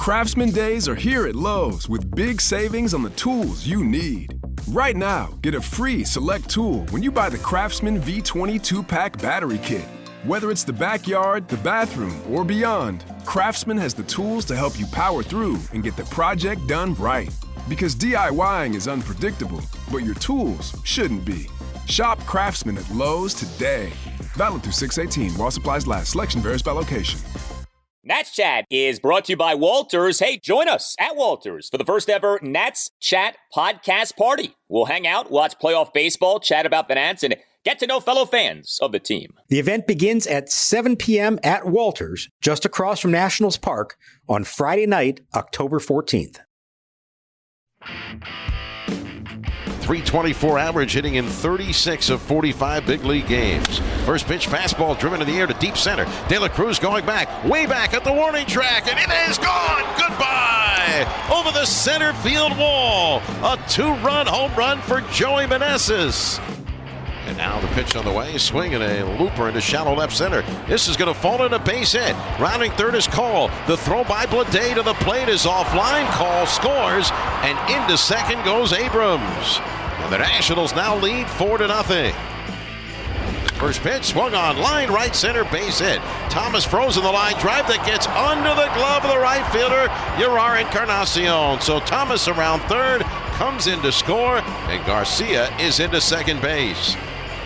Craftsman Days are here at Lowe's with big savings on the tools you need. Right now, get a free select tool when you buy the Craftsman V20 2-pack battery kit. Whether it's the backyard, the bathroom, or beyond, Craftsman has the tools to help you power through and get the project done right. Because DIYing is unpredictable, but your tools shouldn't be. Shop Craftsman at Lowe's today. Valid through 6/18 while supplies last. Selection varies by location. Nats Chat is brought to you by Walters. Hey, join us at Walters for the first ever Nats Chat podcast party. We'll hang out, watch playoff baseball, chat about the Nats, and get to know fellow fans of the team. The event begins at 7 p.m. at Walters, just across from Nationals Park, on Friday night, October 14th. .324 average, hitting in 36 of 45 big league games. First pitch fastball driven in the air to deep center. De La Cruz going back, way back at the warning track, and it is gone. Goodbye. Over the center field wall. A 2-run home run for Joey Meneses. And now the pitch on the way, swinging a looper into shallow left center. This is going to fall into base hit. Rounding third is Call. The throw by Blade to the plate is offline. Call scores, and into second goes Abrams. And the Nationals now lead 4-0. First pitch swung on line, right center, base hit. Thomas frozen the line drive that gets under the glove of the right fielder, Uriar Encarnacion. So Thomas around third, comes in to score, and Garcia is into second base.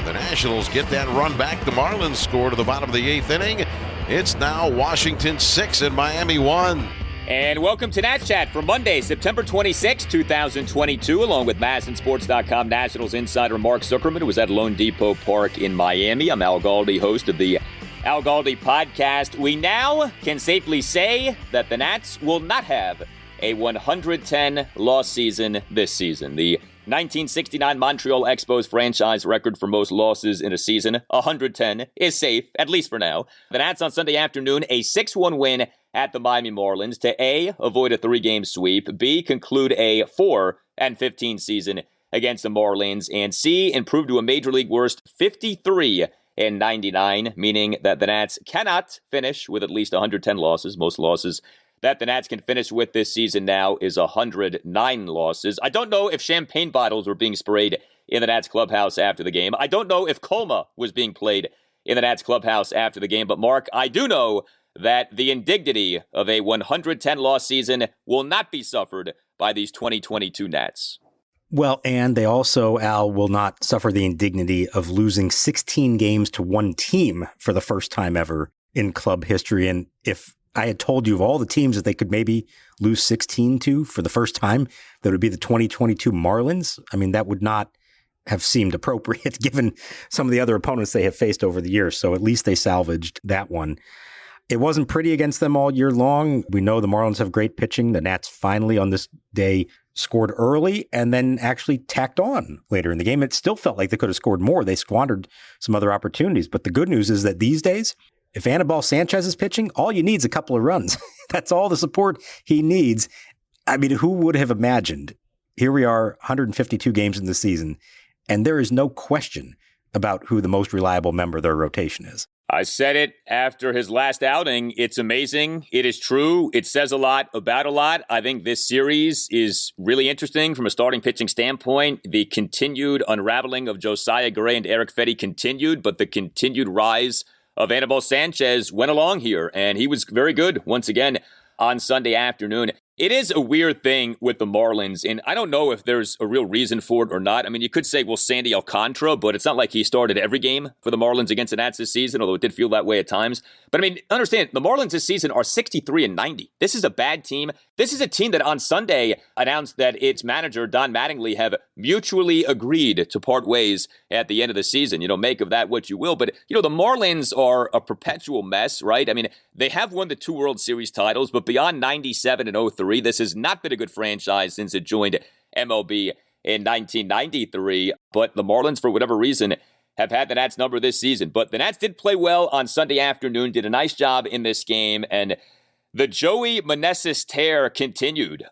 The Nationals get that run back. The Marlins score to the bottom of the 8th inning. It's now Washington 6 and Miami 1. And welcome to Nats Chat for Monday, September 26, 2022, along with MASNsports.com Nationals insider Mark Zuckerman, who was at Lone Depot Park in Miami. I'm Al Galdi, host of the Al Galdi podcast. We now can safely say that the Nats will not have a 110-loss season this season. The 1969 Montreal Expos franchise record for most losses in a season, 110, is safe, at least for now. The Nats on Sunday afternoon, a 6-1 win at the Miami Marlins to A, avoid a 3-game sweep, B, conclude a 4-15 season against the Marlins, and C, improve to a Major League worst 53-99, meaning that the Nats cannot finish with at least 110 losses. Most losses that the Nats can finish with this season now is 109 losses. I don't know if champagne bottles were being sprayed in the Nats clubhouse after the game. I don't know if coma was being played in the Nats clubhouse after the game. But, Mark, I do know that the indignity of a 110-loss season will not be suffered by these 2022 Nats. Well, and they also, Al, will not suffer the indignity of losing 16 games to one team for the first time ever in club history. And if I had told you of all the teams that they could maybe lose 16 to for the first time, that would be the 2022 Marlins. I mean, that would not have seemed appropriate given some of the other opponents they have faced over the years. So at least they salvaged that one. It wasn't pretty against them all year long. We know the Marlins have great pitching. The Nats finally on this day scored early and then actually tacked on later in the game. It still felt like they could have scored more. They squandered some other opportunities. But the good news is that these days, if Anibal Sanchez is pitching, all you need is a couple of runs. That's all the support he needs. I mean, who would have imagined? Here we are, 152 games in the season, and there is no question about who the most reliable member of their rotation is. I said it after his last outing. It's amazing. It is true. It says a lot about a lot. I think this series is really interesting from a starting pitching standpoint. The continued unraveling of Josiah Gray and Eric Fedde continued, but the continued rise of Anibal Sanchez went along here, and he was very good once again on Sunday afternoon. It is a weird thing with the Marlins, and I don't know if there's a real reason for it or not. I mean, you could say, well, Sandy Alcantara, but it's not like he started every game for the Marlins against the Nats this season, although it did feel that way at times. But I mean, understand, the Marlins this season are 63-90. This is a bad team. This is a team that on Sunday announced that its manager, Don Mattingly, have mutually agreed to part ways at the end of the season. Make of that what you will. But, the Marlins are a perpetual mess, right? I mean, they have won the 2 World Series titles, but beyond 97 and 03, this has not been a good franchise since it joined MLB in 1993. But the Marlins, for whatever reason, have had the Nats number this season. But the Nats did play well on Sunday afternoon, did a nice job in this game, and the Joey Meneses tear continued.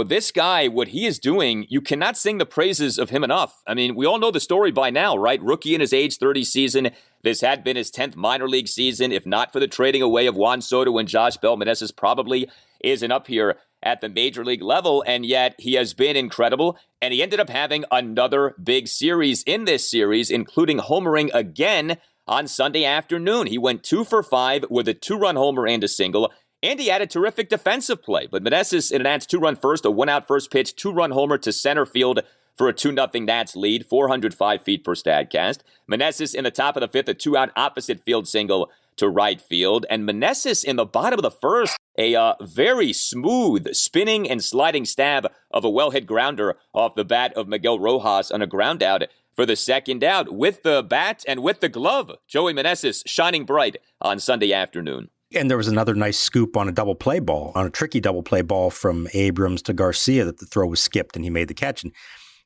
This guy, what he is doing, you cannot sing the praises of him enough. I mean, we all know the story by now, right? Rookie in his age 30 season. This had been his 10th minor league season. If not for the trading away of Juan Soto and Josh Bell, Meneses probably isn't up here at the major league level, and yet he has been incredible, and he ended up having another big series in this series, including homering again on Sunday afternoon. He went 2 for 5 with a 2-run homer and a single, and he had a terrific defensive play. But Meneses in an Nats 2-run first, a 1-out first pitch, 2-run homer to center field for a 2-0 Nats lead, 405 feet per Statcast. Meneses in the top of the fifth, a 2-out opposite field single to right field. And Meneses in the bottom of the first, a very smooth spinning and sliding stab of a well-hit grounder off the bat of Miguel Rojas on a ground out for the second out. With the bat and with the glove, Joey Meneses shining bright on Sunday afternoon. And there was another nice scoop on a double play ball, on a tricky double play ball from Abrams to Garcia that the throw was skipped and he made the catch. And,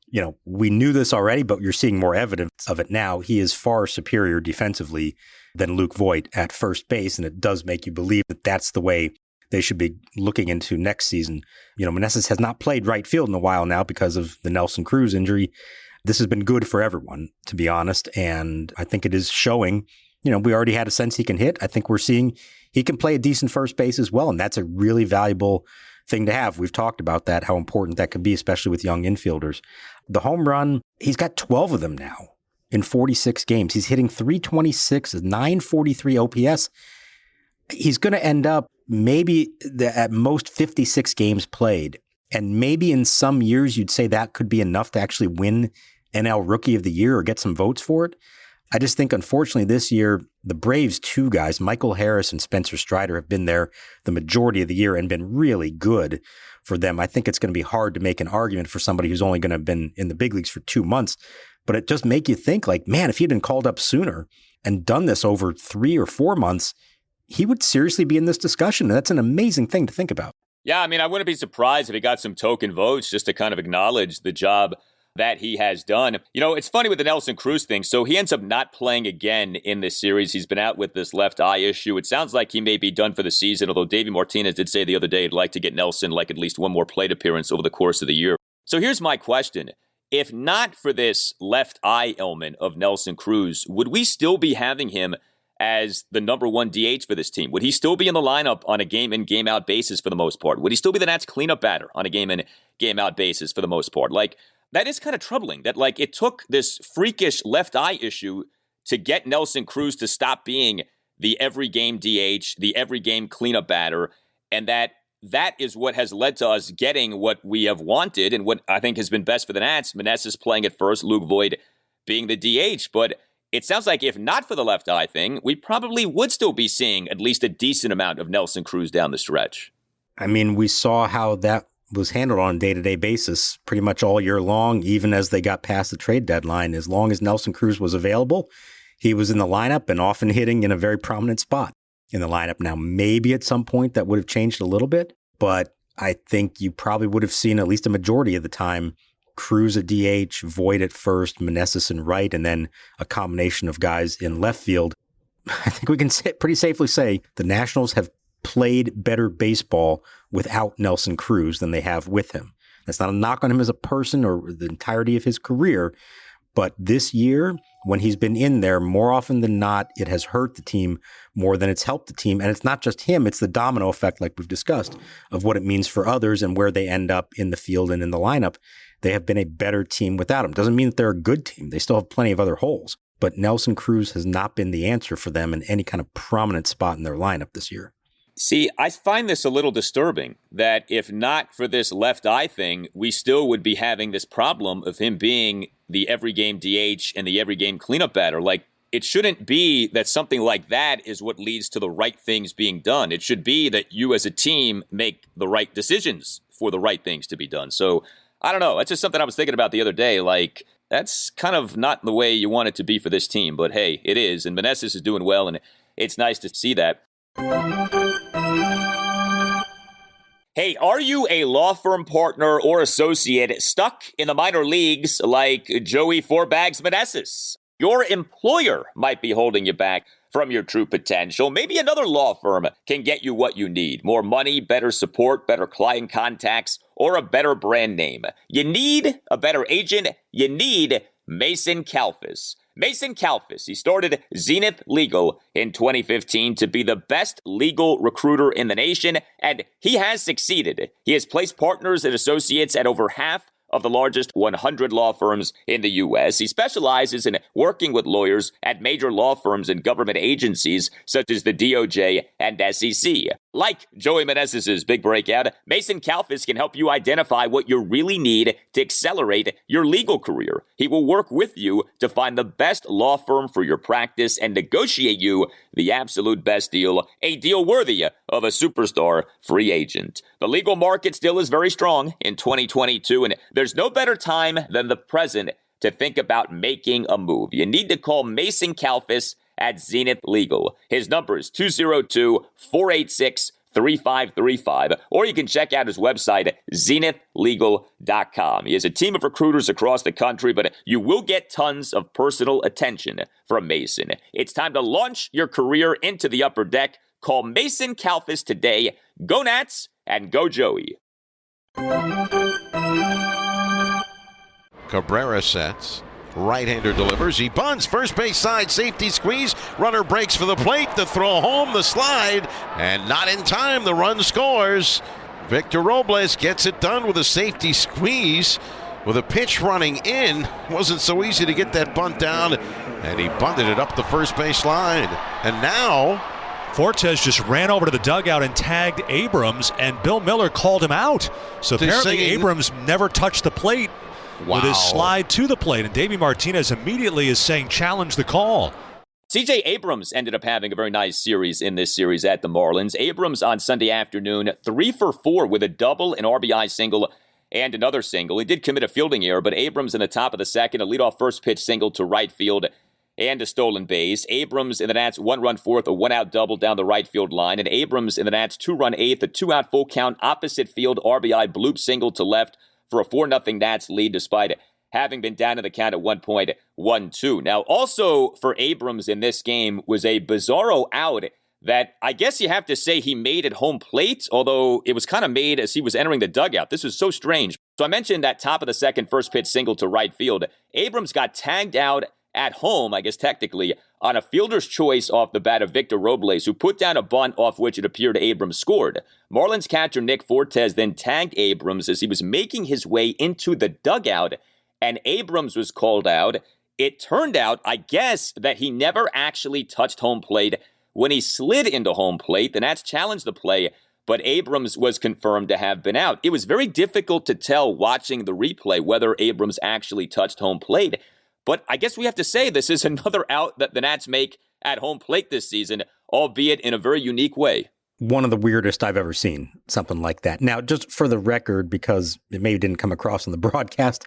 you know, we knew this already, but you're seeing more evidence of it now. He is far superior defensively than Luke Voit at first base, and it does make you believe that that's the way they should be looking into next season. You know, Meneses has not played right field in a while now because of the Nelson Cruz injury. This has been good for everyone, to be honest, and I think it is showing. You know, we already had a sense he can hit. I think we're seeing he can play a decent first base as well, and that's a really valuable thing to have. We've talked about that, how important that could be, especially with young infielders. The home run, he's got 12 of them now in 46 games. He's hitting .326, 943 OPS. He's going to end up maybe at most 56 games played, and maybe in some years you'd say that could be enough to actually win NL Rookie of the Year or get some votes for it. I just think, unfortunately, this year, the Braves' two guys, Michael Harris and Spencer Strider, have been there the majority of the year and been really good for them. I think it's going to be hard to make an argument for somebody who's only going to have been in the big leagues for 2 months. But it just make you think, like, man, if he'd been called up sooner and done this over 3 or 4 months, he would seriously be in this discussion. And that's an amazing thing to think about. Yeah, I mean, I wouldn't be surprised if he got some token votes just to kind of acknowledge the job that he has done. You know, it's funny with the Nelson Cruz thing. So he ends up not playing again in this series. He's been out with this left eye issue. It sounds like he may be done for the season, although Davey Martinez did say the other day he'd like to get Nelson like at least one more plate appearance over the course of the year. So here's my question. If not for this left eye ailment of Nelson Cruz, would we still be having him as the number one DH for this team? Would he still be in the lineup on a game-in, game-out basis for the most part? Would he still be the Nats cleanup batter on a game-in, game-out basis for the most part? Like, that is kind of troubling that, like, it took this freakish left eye issue to get Nelson Cruz to stop being the every game DH, the every game cleanup batter, and that is what has led to us getting what we have wanted and what I think has been best for the Nats. Meneses playing at first, Luke Voit being the DH, but it sounds like if not for the left eye thing, we probably would still be seeing at least a decent amount of Nelson Cruz down the stretch. I mean, we saw how that was handled on a day-to-day basis pretty much all year long, even as they got past the trade deadline. As long as Nelson Cruz was available, he was in the lineup and often hitting in a very prominent spot in the lineup. Now, maybe at some point that would have changed a little bit, but I think you probably would have seen at least a majority of the time Cruz at DH, Voit at first, Meneses in right, and then a combination of guys in left field. I think we can pretty safely say the Nationals have played better baseball without Nelson Cruz than they have with him. That's not a knock on him as a person or the entirety of his career, but this year, when he's been in there, more often than not, it has hurt the team more than it's helped the team. And it's not just him, it's the domino effect, like we've discussed, of what it means for others and where they end up in the field and in the lineup. They have been a better team without him. Doesn't mean that they're a good team. They still have plenty of other holes. But Nelson Cruz has not been the answer for them in any kind of prominent spot in their lineup this year. See, I find this a little disturbing that if not for this left eye thing, we still would be having this problem of him being the every game DH and the every game cleanup batter. Like, it shouldn't be that something like that is what leads to the right things being done. It should be that you as a team make the right decisions for the right things to be done. So, I don't know. That's just something I was thinking about the other day. Like, that's kind of not the way you want it to be for this team. But hey, it is. And Meneses is doing well, and it's nice to see that. Hey, are you a law firm partner or associate stuck in the minor leagues like Joey Fourbags Meneses? Your employer might be holding you back from your true potential. Maybe another law firm can get you what you need. More money, better support, better client contacts, or a better brand name. You need a better agent. You need Mason Kalfas. Mason Kalfas, he started Zenith Legal in 2015 to be the best legal recruiter in the nation, and he has succeeded. He has placed partners and associates at over half of the largest 100 law firms in the U.S. He specializes in working with lawyers at major law firms and government agencies such as the DOJ and SEC. Like Joey Meneses' big breakout, Mason Kalfas can help you identify what you really need to accelerate your legal career. He will work with you to find the best law firm for your practice and negotiate you the absolute best deal, a deal worthy of a superstar free agent. The legal market still is very strong in 2022, and there's no better time than the present to think about making a move. You need to call Mason Kalfas at Zenith Legal. His number is 202-486-3535, or you can check out his website at zenithlegal.com. He has a team of recruiters across the country, but you will get tons of personal attention from Mason. It's time to launch your career into the upper deck. Call Mason Kalfas today. Go Nats and go Joey. Cabrera sets. Right-hander delivers. He bunts. First base side. Safety squeeze. Runner breaks for the plate. The throw home. The slide. And not in time. The run scores. Victor Robles gets it done with a safety squeeze. With a pitch running in. Wasn't so easy to get that bunt down. And he bunted it up the first base line. And now Fortes just ran over to the dugout and tagged Abrams, and Bill Miller called him out. So apparently Abrams never touched the plate with his slide to the plate. And Davey Martinez immediately is saying, challenge the call. C.J. Abrams ended up having a very nice series in this series at the Marlins. Abrams on Sunday afternoon, 3 for 4 with a double, an RBI single, and another single. He did commit a fielding error, but Abrams in the top of the second, a leadoff first pitch single to right field, and a stolen base. Abrams in the Nats' 1-run fourth, a 1-out double down the right field line. And Abrams in the Nats' 2-run eighth, a 2-out full count opposite field RBI bloop single to left for a 4-0 Nats lead despite having been down in the count at 1.12. Now, also for Abrams in this game was a bizarro out that I guess you have to say he made at home plate, although it was kind of made as he was entering the dugout. This was so strange. So I mentioned that top of the second first pitch single to right field. Abrams got tagged out at home, I guess technically, on a fielder's choice off the bat of Victor Robles, who put down a bunt off which it appeared Abrams scored. Marlins catcher Nick Fortes then tagged Abrams as he was making his way into the dugout, and Abrams was called out. It turned out, I guess, that he never actually touched home plate. When he slid into home plate, the Nats challenged the play, but Abrams was confirmed to have been out. It was very difficult to tell watching the replay whether Abrams actually touched home plate. But I guess we have to say this is another out that the Nats make at home plate this season, albeit in a very unique way. One of the weirdest I've ever seen, something like that. Now, just for the record, because it maybe didn't come across on the broadcast,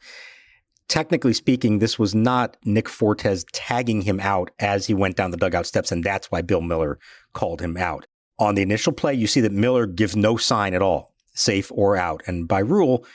technically speaking, this was not Nick Fortes tagging him out as he went down the dugout steps, and that's why Bill Miller called him out. On the initial play, you see that Miller gives no sign at all, safe or out. And by rule,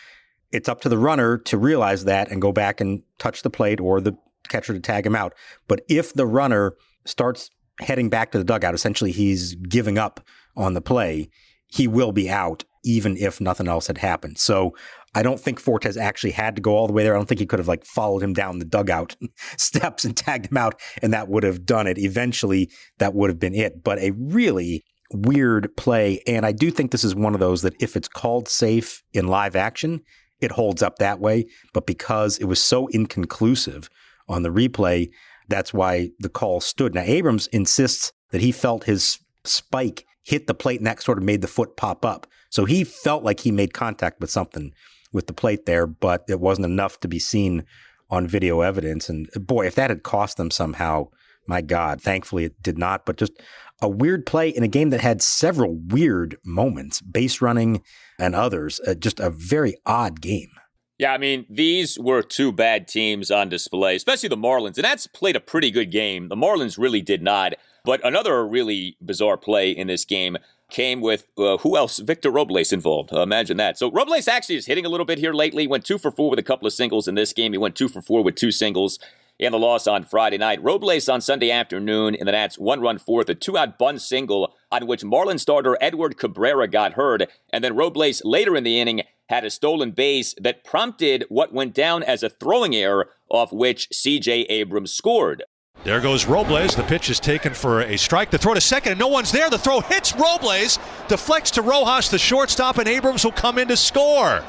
it's up to the runner to realize that and go back and touch the plate or the catcher to tag him out. But if the runner starts heading back to the dugout, essentially he's giving up on the play, he will be out even if nothing else had happened. So I don't think Fortes actually had to go all the way there. I don't think he could have followed him down the dugout steps and tagged him out, and that would have done it. Eventually, that would have been it. But a really weird play. And I do think this is one of those that if it's called safe in live action, it holds up that way. But because it was so inconclusive on the replay, that's why the call stood. Now, Abrams insists that he felt his spike hit the plate and that sort of made the foot pop up. So he felt like he made contact with something with the plate there, but it wasn't enough to be seen on video evidence. And boy, if that had cost them somehow, my God, thankfully it did not. But just a weird play in a game that had several weird moments, base running and others, just a very odd game. Yeah, I mean, these were two bad teams on display, especially the Marlins. And that's played a pretty good game. The Marlins really did not. But another really bizarre play in this game came with, who else? Victor Robles involved. Imagine that. So Robles actually is hitting a little bit here lately. Went 2 for 4 with a couple of singles in this game. He went 2 for 4 with 2 singles in the loss on Friday night. Robles on Sunday afternoon in the Nats' 1-run fourth, a 2-out bunt single on which Marlins starter Edward Cabrera got hurt. And then Robles later in the inning had a stolen base that prompted what went down as a throwing error, off which C.J. Abrams scored. There goes Robles. The pitch is taken for a strike. The throw to second, and no one's there. The throw hits Robles, deflects to Rojas, the shortstop, and Abrams will come in to score.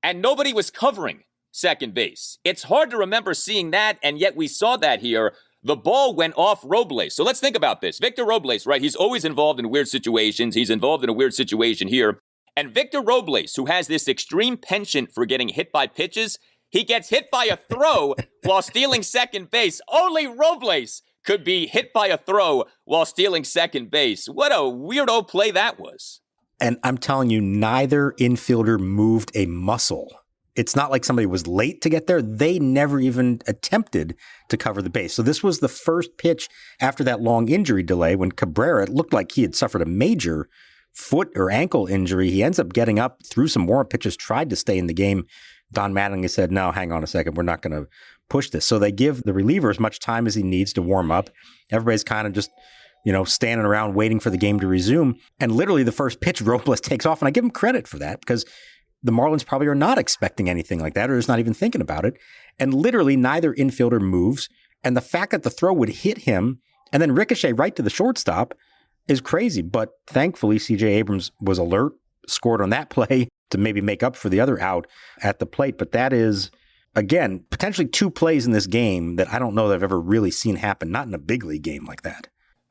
And nobody was covering second base. It's hard to remember seeing that, and yet we saw that here. The ball went off Robles. So let's think about this. Victor Robles, right? He's always involved in weird situations. He's involved in a weird situation here. And Victor Robles, who has this extreme penchant for getting hit by pitches, he gets hit by a throw while stealing second base. Only Robles could be hit by a throw while stealing second base. What a weirdo play that was. And I'm telling you, neither infielder moved a muscle. It's not like somebody was late to get there. They never even attempted to cover the base. So this was the first pitch after that long injury delay when Cabrera, it looked like he had suffered a major foot or ankle injury. He ends up getting up, threw some warm pitches, tried to stay in the game. Don Mattingly said, no, hang on a second. We're not going to push this. So they give the reliever as much time as he needs to warm up. Everybody's kind of just, standing around waiting for the game to resume. And literally the first pitch, Robles takes off. And I give him credit for that because the Marlins probably are not expecting anything like that or just not even thinking about it. And literally neither infielder moves. And the fact that the throw would hit him and then ricochet right to the shortstop is crazy. But thankfully, C.J. Abrams was alert, scored on that play to maybe make up for the other out at the plate. But that is, again, potentially two plays in this game that I don't know that I've ever really seen happen, not in a big league game like that.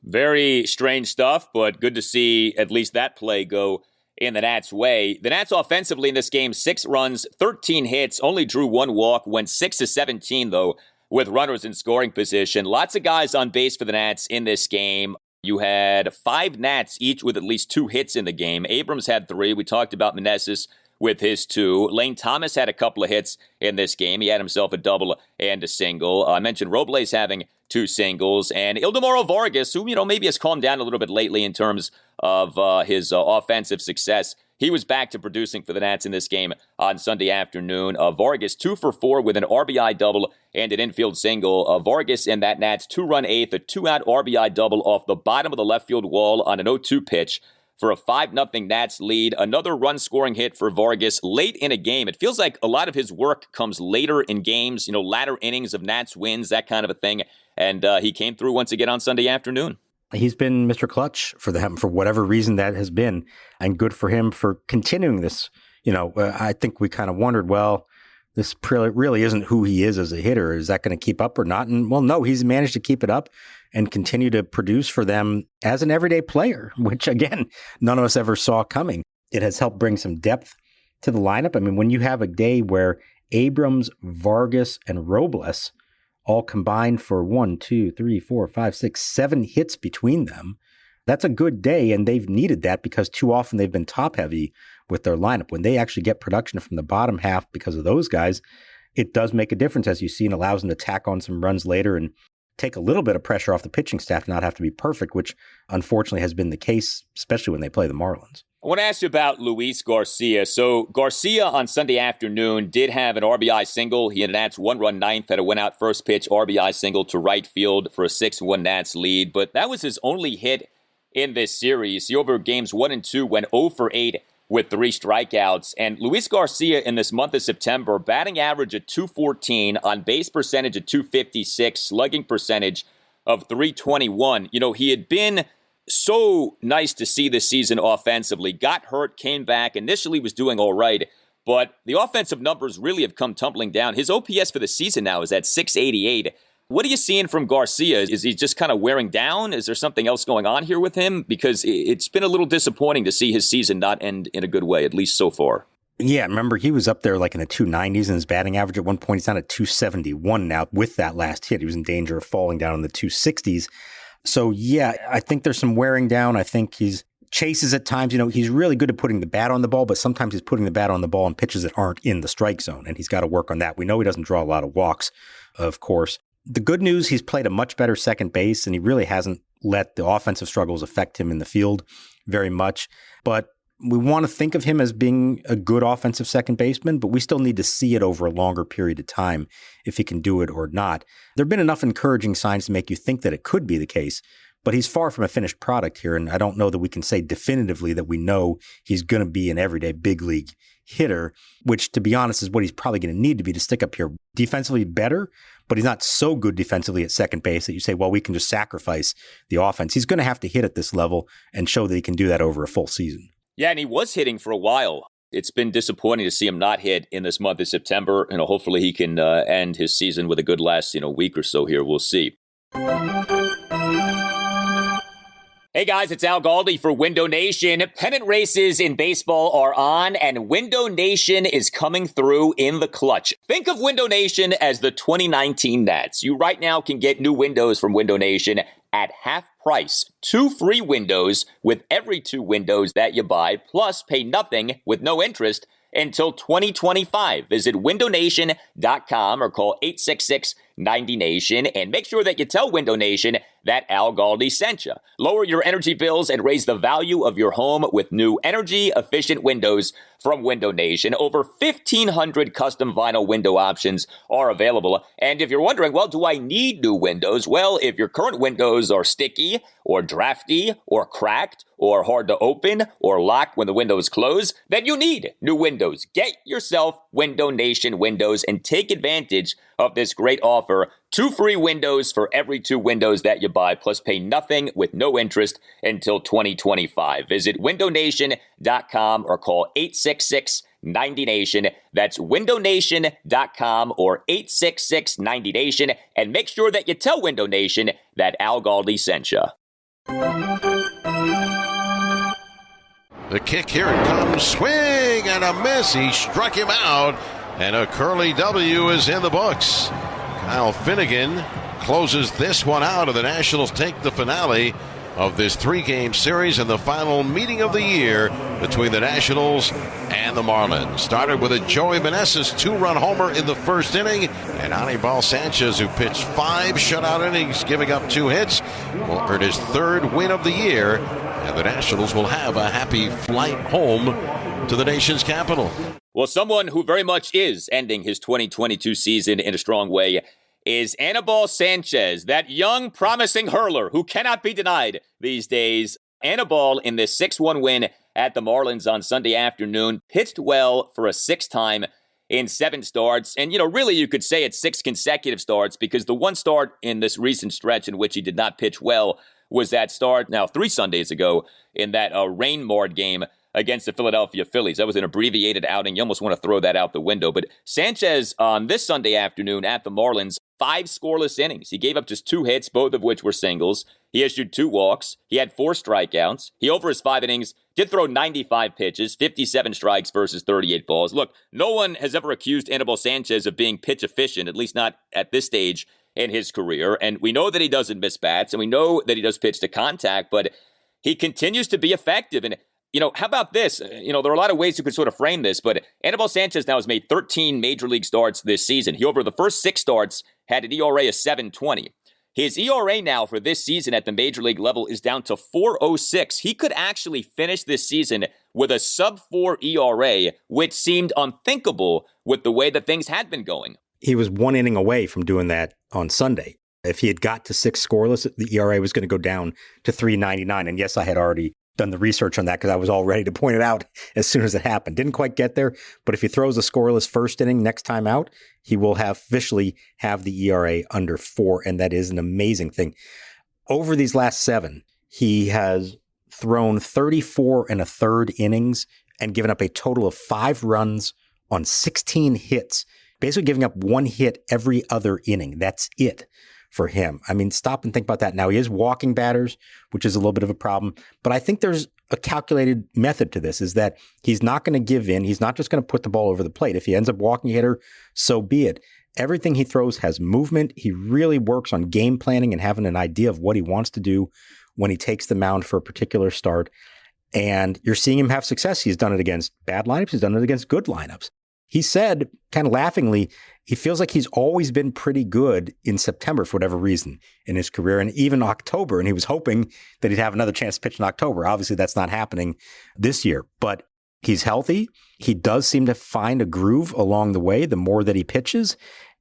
Very strange stuff, but good to see at least that play go in the Nats' way. The Nats offensively in this game, 6 runs, 13 hits, only drew 1 walk, went 6-17, though, with runners in scoring position. Lots of guys on base for the Nats in this game. You had 5 Nats, each with at least 2 hits in the game. Abrams had 3. We talked about Meneses with his 2. Lane Thomas had a couple of hits in this game. He had himself a double and a single. I mentioned Robles having 2 singles. And Ildemaro Vargas, who, maybe has calmed down a little bit lately in terms of his offensive success. He was back to producing for the Nats in this game on Sunday afternoon. Vargas 2 for 4 with an RBI double and an infield single. Vargas in that Nats 2-run eighth, a 2-out RBI double off the bottom of the left field wall on an 0-2 pitch for a 5-0 Nats lead. Another run-scoring hit for Vargas late in a game. It feels like a lot of his work comes later in games, latter innings of Nats wins, that kind of a thing. And he came through once again on Sunday afternoon. He's been Mr. Clutch for them for whatever reason that has been, and good for him for continuing this. I think we kind of wondered, well, this really isn't who he is as a hitter. Is that going to keep up or not? And well, no, he's managed to keep it up and continue to produce for them as an everyday player, which again, none of us ever saw coming. It has helped bring some depth to the lineup. I mean, when you have a day where Abrams, Vargas, and Robles all combined for 1, 2, 3, 4, 5, 6, 7 hits between them, that's a good day, and they've needed that because too often they've been top-heavy with their lineup. When they actually get production from the bottom half because of those guys, it does make a difference, as you see, and allows them to tack on some runs later and take a little bit of pressure off the pitching staff to not have to be perfect, which unfortunately has been the case, especially when they play the Marlins. I want to ask you about Luis Garcia. So Garcia on Sunday afternoon did have an RBI single. He had a Nats 1-run ninth, had a went-out first pitch RBI single to right field for a 6-1 Nats lead. But that was his only hit in this series. He over games 1 and 2 went 0 for 8 with 3 strikeouts. And Luis Garcia in this month of September, batting average at .214, on base percentage at .256, slugging percentage of .321. He had been so nice to see this season offensively. Got hurt, came back, initially was doing all right, but the offensive numbers really have come tumbling down. His OPS for the season now is at .688. What are you seeing from Garcia? Is he just kind of wearing down? Is there something else going on here with him? Because it's been a little disappointing to see his season not end in a good way, at least so far. Yeah, remember, he was up there like in the 290s, and his batting average at one point, he's down at 271 now. With that last hit, he was in danger of falling down in the 260s. So, yeah, I think there's some wearing down. I think he's chases at times. He's really good at putting the bat on the ball, but sometimes he's putting the bat on the ball on pitches that aren't in the strike zone, and he's got to work on that. We know he doesn't draw a lot of walks, of course. The good news, he's played a much better second base, and he really hasn't let the offensive struggles affect him in the field very much. But we want to think of him as being a good offensive second baseman, but we still need to see it over a longer period of time if he can do it or not. There have been enough encouraging signs to make you think that it could be the case, but he's far from a finished product here, and I don't know that we can say definitively that we know he's going to be an everyday big league hitter, which, to be honest, is what he's probably going to need to be to stick up here. Defensively better, but he's not so good defensively at second base that you say, well, we can just sacrifice the offense. He's going to have to hit at this level and show that he can do that over a full season. Yeah, and he was hitting for a while. It's been disappointing to see him not hit in this month of September. Hopefully he can end his season with a good last week or so here. We'll see. Hey guys, it's Al Galdi for Window Nation. Pennant races in baseball are on, and Window Nation is coming through in the clutch. Think of Window Nation as the 2019 Nats. You right now can get new windows from Window Nation at half price. 2 free windows with every 2 windows that you buy, plus pay nothing with no interest until 2025. Visit windownation.com or call 866-90NATION and make sure that you tell Window Nation that Al Galdi sent you. Lower your energy bills and raise the value of your home with new energy-efficient windows from Window Nation. Over 1,500 custom vinyl window options are available. And if you're wondering, well, do I need new windows? Well, if your current windows are sticky or drafty or cracked or hard to open or lock when the windows close, then you need new windows. Get yourself Window Nation windows and take advantage of this great offer. 2 free windows for every 2 windows that you buy, plus pay nothing with no interest until 2025. Visit windownation.com or call 866-90NATION. That's windownation.com or 866-90NATION. And make sure that you tell Window Nation that Al Galdi sent you. The kick, here it comes, swing and a miss. He struck him out, and a curly W is in the books. Kyle Finnegan closes this one out, and the Nationals take the finale of this 3-game series and the final meeting of the year between the Nationals and the Marlins. Started with a Joey Meneses 2-run homer in the first inning, and Anibal Sanchez, who pitched 5 shutout innings, giving up 2 hits, will earn his 3rd win of the year, and the Nationals will have a happy flight home to the nation's capital. Well, someone who very much is ending his 2022 season in a strong way is Anibal Sanchez, that young, promising hurler who cannot be denied these days. Anibal, in this 6-1 win at the Marlins on Sunday afternoon, pitched well for a 6th time in 7 starts. And, really, you could say it's 6 consecutive starts, because the one start in this recent stretch in which he did not pitch well was that start now 3 Sundays ago in that rain-marred game against the Philadelphia Phillies. That was an abbreviated outing. You almost want to throw that out the window. But Sanchez, on this Sunday afternoon at the Marlins, 5 scoreless innings. He gave up just 2 hits, both of which were singles. He issued 2 walks. He had 4 strikeouts. He, over his 5 innings, did throw 95 pitches, 57 strikes versus 38 balls. Look, no one has ever accused Anibal Sanchez of being pitch efficient, at least not at this stage in his career. And we know that he doesn't miss bats, and we know that he does pitch to contact, but he continues to be effective. And how about this? There are a lot of ways you could sort of frame this, but Anibal Sanchez now has made 13 major league starts this season. He, over the first 6 starts, had an ERA of 7.20. His ERA now for this season at the major league level is down to 4.06. He could actually finish this season with a sub-4 ERA, which seemed unthinkable with the way that things had been going. He was 1 inning away from doing that on Sunday. If he had got to 6 scoreless, the ERA was going to go down to 3.99. And yes, I had already done the research on that because I was all ready to point it out as soon as it happened. Didn't quite get there, but if he throws a scoreless first inning next time out, he will officially have the ERA under 4, and that is an amazing thing. Over these last 7, he has thrown 34 1/3 innings and given up a total of 5 runs on 16 hits, basically giving up 1 hit every other inning. That's it for him. I mean, stop and think about that. Now, he is walking batters, which is a little bit of a problem, but I think there's a calculated method to this, is that he's not going to give in. He's not just going to put the ball over the plate. If he ends up walking a hitter, so be it. Everything he throws has movement. He really works on game planning and having an idea of what he wants to do when he takes the mound for a particular start. And you're seeing him have success. He's done it against bad lineups. He's done it against good lineups. He said, kind of laughingly, he feels like he's always been pretty good in September for whatever reason in his career, and even October. And he was hoping that he'd have another chance to pitch in October. Obviously, that's not happening this year, but he's healthy. He does seem to find a groove along the way the more that he pitches.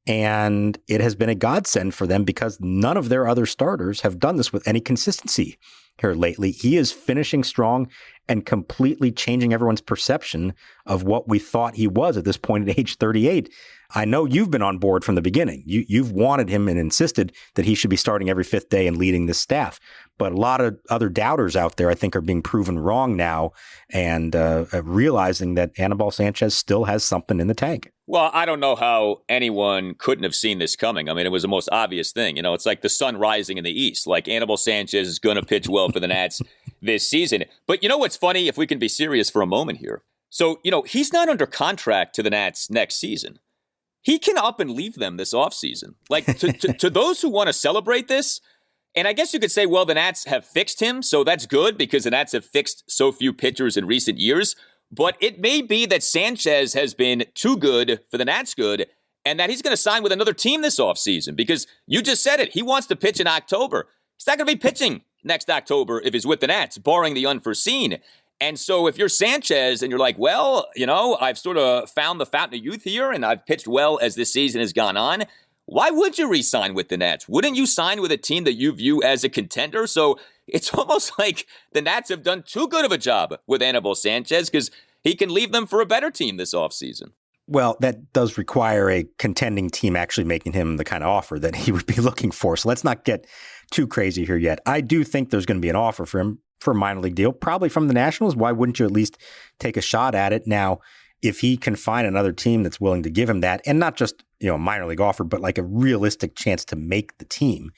And it has been a godsend for them because none of their other starters have done this with any consistency here lately. He is finishing strong and completely changing everyone's perception of what we thought he was at this point at age 38. I know you've been on board from the beginning. You've wanted him and insisted that he should be starting every fifth day and leading this staff. But a lot of other doubters out there, I think, are being proven wrong now and realizing that Anibal Sanchez still has something in the tank. Well, I don't know how anyone couldn't have seen this coming. I mean, it was the most obvious thing. It's like the sun rising in the east. Like Anibal Sanchez is going to pitch well for the Nats this season. But you know what's funny, if we can be serious for a moment here? So, he's not under contract to the Nats next season. He can up and leave them this offseason. Like, to those who want to celebrate this, and I guess you could say, well, the Nats have fixed him, so that's good because the Nats have fixed so few pitchers in recent years. But it may be that Sanchez has been too good for the Nats good and that he's going to sign with another team this offseason because you just said it. He wants to pitch in October. He's not going to be pitching next October if he's with the Nats, barring the unforeseen. And so if you're Sanchez and you're like, well, I've sort of found the fountain of youth here and I've pitched well as this season has gone on, why would you re-sign with the Nats? Wouldn't you sign with a team that you view as a contender? So it's almost like the Nats have done too good of a job with Anibal Sanchez because he can leave them for a better team this offseason. Well, that does require a contending team actually making him the kind of offer that he would be looking for. So let's not get too crazy here yet. I do think there's going to be an offer for him for a minor league deal, probably from the Nationals. Why wouldn't you at least take a shot at it? Now, if he can find another team that's willing to give him that, and not just, a minor league offer, but like a realistic chance to make the team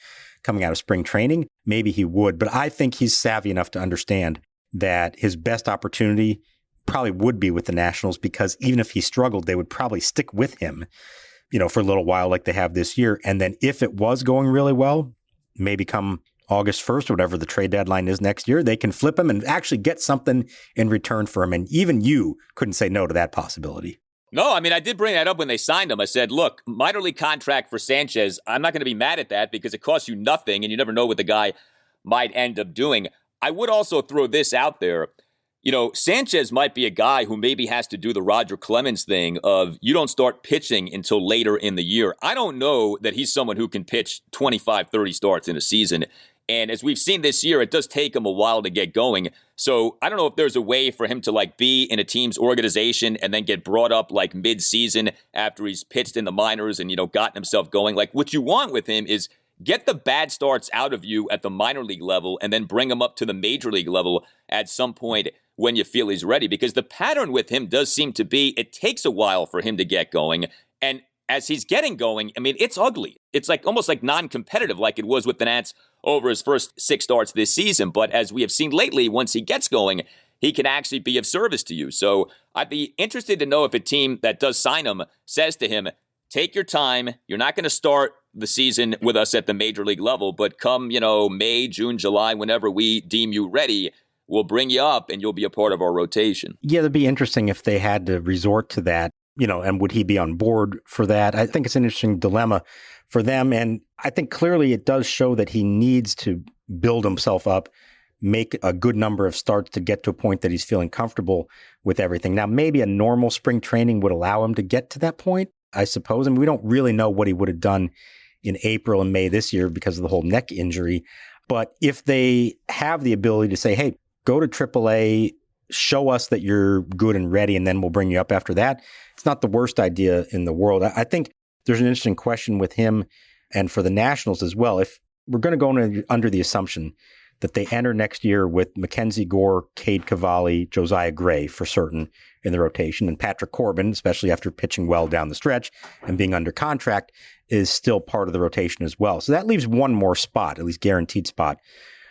coming out of spring training, maybe he would. But I think he's savvy enough to understand that his best opportunity probably would be with the Nationals because even if he struggled, they would probably stick with him, for a little while like they have this year. And then if it was going really well, maybe come August 1st, whatever the trade deadline is next year, they can flip him and actually get something in return for him. And even you couldn't say no to that possibility. No, I mean, I did bring that up when they signed him. I said, look, minor league contract for Sanchez, I'm not going to be mad at that because it costs you nothing and you never know what the guy might end up doing. I would also throw this out there. Sanchez might be a guy who maybe has to do the Roger Clemens thing of you don't start pitching until later in the year. I don't know that he's someone who can pitch 25, 30 starts in a season. And as we've seen this year, it does take him a while to get going. So I don't know if there's a way for him to be in a team's organization and then get brought up mid-season after he's pitched in the minors and, gotten himself going. What you want with him is get the bad starts out of you at the minor league level and then bring him up to the major league level at some point when you feel he's ready. Because the pattern with him does seem to be it takes a while for him to get going. And as he's getting going, I mean, it's ugly. It's almost non-competitive like it was with the Nats over his first 6 starts this season. But as we have seen lately, once he gets going, he can actually be of service to you. So I'd be interested to know if a team that does sign him says to him, take your time. You're not going to start the season with us at the major league level, but come, May, June, July, whenever we deem you ready, we'll bring you up and you'll be a part of our rotation. Yeah, it'd be interesting if they had to resort to that, and would he be on board for that? I think it's an interesting dilemma for them. And I think clearly it does show that he needs to build himself up, make a good number of starts to get to a point that he's feeling comfortable with everything. Now, maybe a normal spring training would allow him to get to that point, I suppose. And we don't really know what he would have done in April and May this year because of the whole neck injury. But if they have the ability to say, hey, go to AAA, show us that you're good and ready, and then we'll bring you up after that, it's not the worst idea in the world. I think there's an interesting question with him and for the Nationals as well. If we're going to go under the assumption that they enter next year with Mackenzie Gore, Cade Cavalli, Josiah Gray for certain in the rotation, and Patrick Corbin, especially after pitching well down the stretch and being under contract, is still part of the rotation as well. So that leaves one more spot, at least guaranteed spot,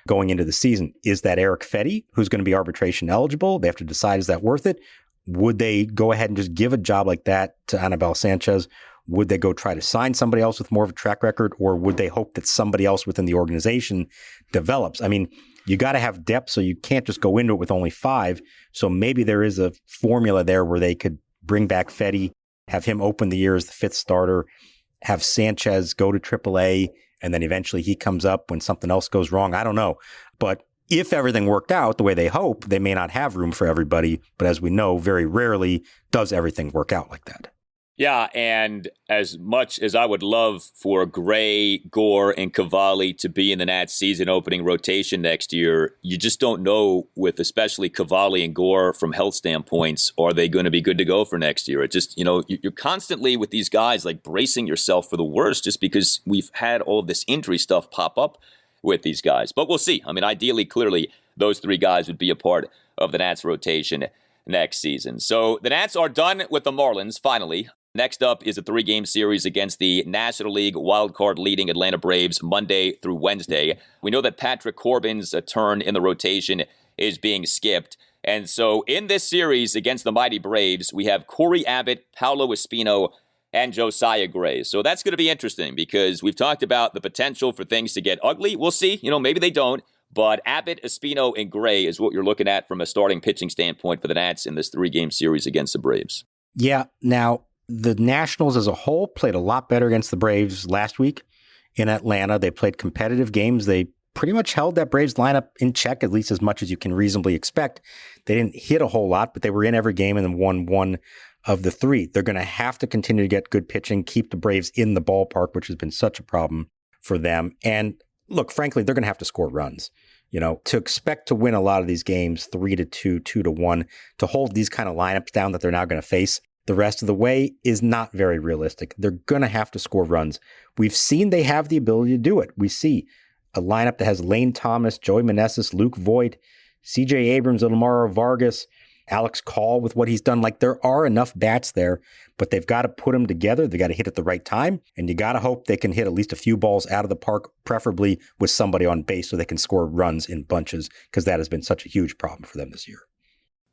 going into the season. Is that Eric Fetty, who's going to be arbitration eligible? They have to decide, is that worth it? Would they go ahead and just give a job like that to Anibal Sanchez? Would they go try to sign somebody else with more of a track record, or would they hope that somebody else within the organization develops? I mean, you got to have depth, so you can't just go into it with only 5. So maybe there is a formula there where they could bring back Fetty, have him open the year as the 5th starter, have Sanchez go to AAA, and then eventually he comes up when something else goes wrong. I don't know. But if everything worked out the way they hope, they may not have room for everybody. But as we know, very rarely does everything work out like that. Yeah, and as much as I would love for Gray, Gore, and Cavalli to be in the Nats season opening rotation next year, you just don't know with especially Cavalli and Gore from health standpoints, are they going to be good to go for next year? It just, you're constantly with these guys like bracing yourself for the worst just because we've had all of this injury stuff pop up with these guys. But we'll see. I mean, ideally, clearly, those three guys would be a part of the Nats rotation next season. So the Nats are done with the Marlins, finally. Next up is a 3-game series against the National League wildcard leading Atlanta Braves Monday through Wednesday. We know that Patrick Corbin's turn in the rotation is being skipped. And so in this series against the mighty Braves, we have Corey Abbott, Paolo Espino, and Josiah Gray. So that's going to be interesting because we've talked about the potential for things to get ugly. We'll see. Maybe they don't. But Abbott, Espino, and Gray is what you're looking at from a starting pitching standpoint for the Nats in this 3-game series against the Braves. Yeah. Now, the Nationals as a whole played a lot better against the Braves last week in Atlanta. They played competitive games. They pretty much held that Braves lineup in check, at least as much as you can reasonably expect. They didn't hit a whole lot, but they were in every game and then won one of the 3. They're going to have to continue to get good pitching, keep the Braves in the ballpark, which has been such a problem for them. And look, frankly, they're going to have to score runs. To expect to win a lot of these games 3-2, 2-1, to hold these kind of lineups down that they're now going to face the rest of the way is not very realistic. They're going to have to score runs. We've seen they have the ability to do it. We see a lineup that has Lane Thomas, Joey Meneses, Luke Voigt, C.J. Abrams, Elmaro Vargas, Alex Call with what he's done. Like, there are enough bats there, but they've got to put them together. They got to hit at the right time, and you got to hope they can hit at least a few balls out of the park, preferably with somebody on base so they can score runs in bunches, because that has been such a huge problem for them this year.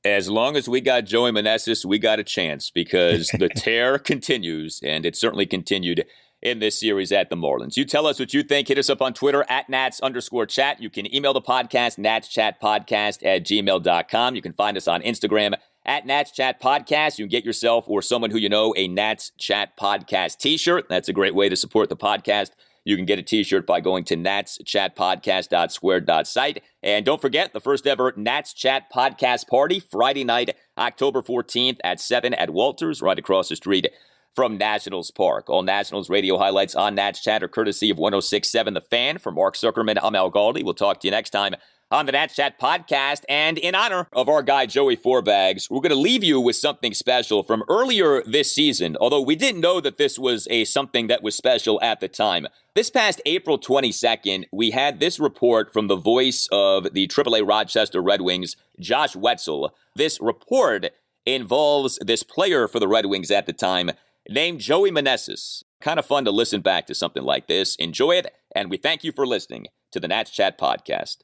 As long as we got Joey Meneses, we got a chance because the tear continues, and it certainly continued in this series at the Marlins. You tell us what you think. Hit us up on Twitter at Nats_chat. You can email the podcast, natschatpodcast@gmail.com. You can find us on Instagram at natschatpodcast. You can get yourself or someone who you know a Nats Chat Podcast t-shirt. That's a great way to support the podcast. You can get a t-shirt by going to natschatpodcast.squared.site. And don't forget the first ever Nats Chat Podcast Party, Friday night, October 14th at 7 at Walters, right across the street from Nationals Park. All Nationals radio highlights on Nats Chat are courtesy of 106.7 The Fan. For Mark Zuckerman, I'm Al Galdi. We'll talk to you next time on the Nats Chat Podcast. And in honor of our guy Joey Fourbags, we're going to leave you with something special from earlier this season, although we didn't know that this was something that was special at the time. This past April 22nd, we had this report from the voice of the AAA Rochester Red Wings, Josh Wetzel. This report involves this player for the Red Wings at the time named Joey Meneses. Kind of fun to listen back to something like this. Enjoy it, and we thank you for listening to the Nats Chat Podcast.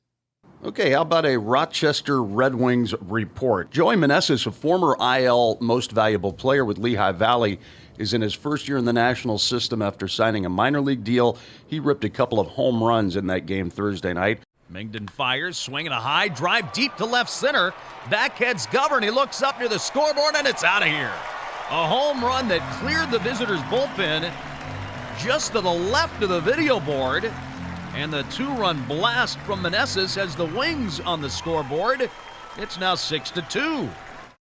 Okay, how about a Rochester Red Wings report? Joey Meneses, a former IL Most Valuable Player with Lehigh Valley, is in his first year in the national system after signing a minor league deal. He ripped a couple of home runs in that game Thursday night. Mengden fires, swinging a high drive deep to left center. Backheads Govern. He looks up near the scoreboard, and it's out of here. A home run that cleared the visitors' bullpen just to the left of the video board. And the 2-run blast from Meneses has the Wings on the scoreboard. It's now 6-2.